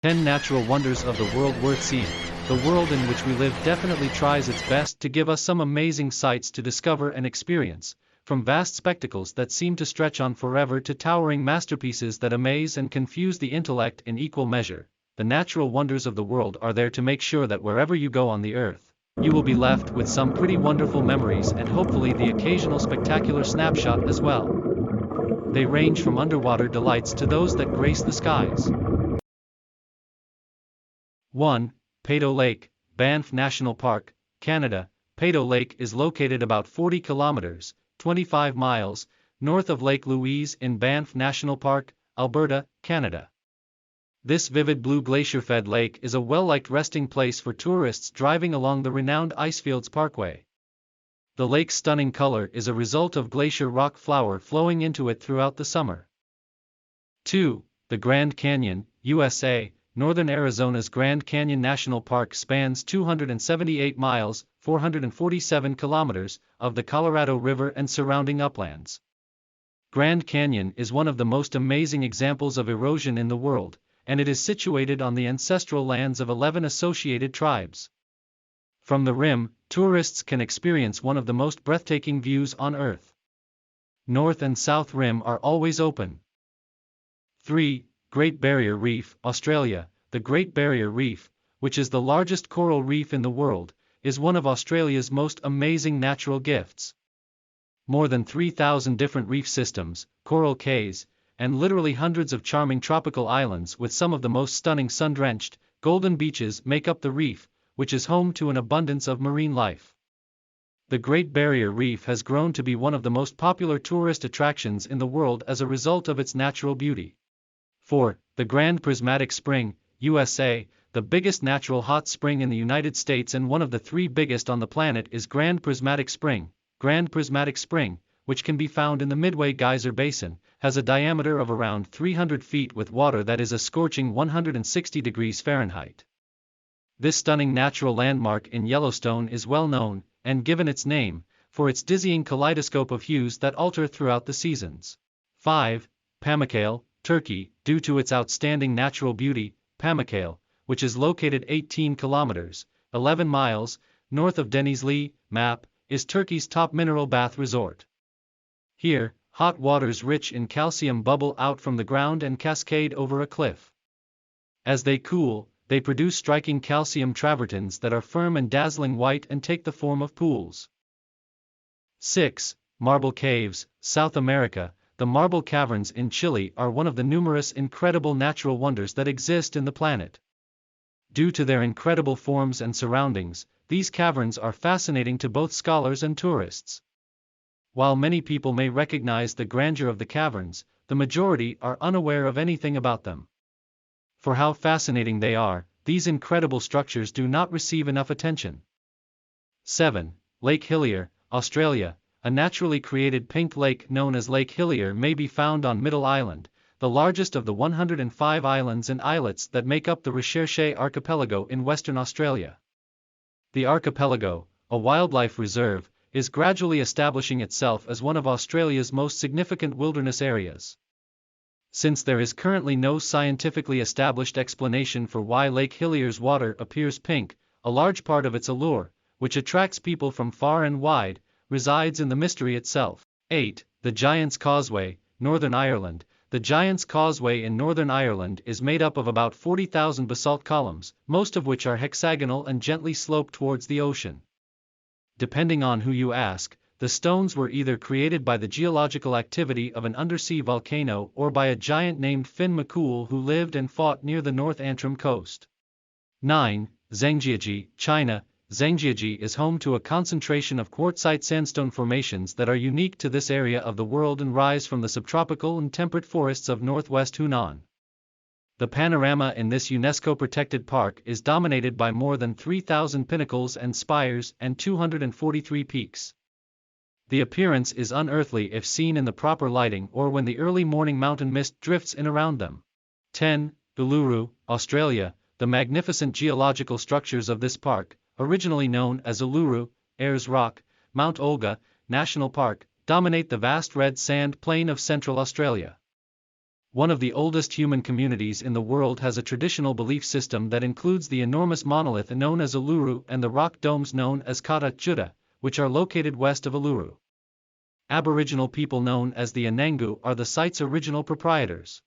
10 Natural Wonders of the World Worth Seeing. The world in which we live definitely tries its best to give us some amazing sights to discover and experience, from vast spectacles that seem to stretch on forever to towering masterpieces that amaze and confuse the intellect in equal measure. The natural wonders of the world are there to make sure that wherever you go on the earth, you will be left with some pretty wonderful memories and hopefully the occasional spectacular snapshot as well. They range from underwater delights to those that grace the skies. 1. Peyto Lake, Banff National Park, Canada. Peyto Lake is located about 40 kilometers, 25 miles, north of Lake Louise in Banff National Park, Alberta, Canada. This vivid blue glacier-fed lake is a well-liked resting place for tourists driving along the renowned Icefields Parkway. The lake's stunning color is a result of glacier rock flour flowing into it throughout the summer. 2. The Grand Canyon, USA. Northern Arizona's Grand Canyon National Park spans 278 miles, 447 kilometers, of the Colorado River and surrounding uplands. Grand Canyon is one of the most amazing examples of erosion in the world, and it is situated on the ancestral lands of 11 associated tribes. From the rim, tourists can experience one of the most breathtaking views on Earth. North and South Rim are always open. 3. Great Barrier Reef, Australia. The Great Barrier Reef, which is the largest coral reef in the world, is one of Australia's most amazing natural gifts. More than 3,000 different reef systems, coral cays, and literally hundreds of charming tropical islands with some of the most stunning sun-drenched, golden beaches make up the reef, which is home to an abundance of marine life. The Great Barrier Reef has grown to be one of the most popular tourist attractions in the world as a result of its natural beauty. 4. The Grand Prismatic Spring, USA. The biggest natural hot spring in the United States and one of the 3 biggest on the planet is Grand Prismatic Spring. Grand Prismatic Spring, which can be found in the Midway Geyser Basin, has a diameter of around 300 feet with water that is a scorching 160 degrees Fahrenheit. This stunning natural landmark in Yellowstone is well known, and given its name, for its dizzying kaleidoscope of hues that alter throughout the seasons. 5. Pamukkale, Turkey. Due to its outstanding natural beauty, Pamukkale, which is located 18 kilometers, 11 miles, north of Denizli, map, is Turkey's top mineral bath resort. Here, hot waters rich in calcium bubble out from the ground and cascade over a cliff. As they cool, they produce striking calcium travertines that are firm and dazzling white and take the form of pools. 6. Marble Caves, South America. The marble caverns in Chile are one of the numerous incredible natural wonders that exist in the planet. Due to their incredible forms and surroundings, these caverns are fascinating to both scholars and tourists. While many people may recognize the grandeur of the caverns, the majority are unaware of anything about them. For how fascinating they are, these incredible structures do not receive enough attention. 7. Lake Hillier, Australia. A naturally created pink lake known as Lake Hillier may be found on Middle Island, the largest of the 105 islands and islets that make up the Recherche archipelago in Western Australia. The archipelago, a wildlife reserve, is gradually establishing itself as one of Australia's most significant wilderness areas. Since there is currently no scientifically established explanation for why Lake Hillier's water appears pink, a large part of its allure, which attracts people from far and wide, resides in the mystery itself. 8. The Giant's Causeway, Northern Ireland. The Giant's Causeway in Northern Ireland is made up of about 40,000 basalt columns, most of which are hexagonal and gently sloped towards the ocean. Depending on who you ask, the stones were either created by the geological activity of an undersea volcano or by a giant named Finn McCool who lived and fought near the North Antrim coast. 9. Zhangjiajie, China. Zhangjiajie is home to a concentration of quartzite sandstone formations that are unique to this area of the world and rise from the subtropical and temperate forests of northwest Hunan. The panorama in this UNESCO-protected park is dominated by more than 3,000 pinnacles and spires and 243 peaks. The appearance is unearthly if seen in the proper lighting or when the early morning mountain mist drifts in around them. 10. Uluru, Australia. The magnificent geological structures of this park, originally known as Uluru, Ayers Rock, Mount Olga, National Park, dominate the vast red sand plain of Central Australia. one of the oldest human communities in the world, has a traditional belief system that includes the enormous monolith known as Uluru and the rock domes known as Kata Chuta, which are located west of Uluru. Aboriginal people known as the Anangu are the site's original proprietors.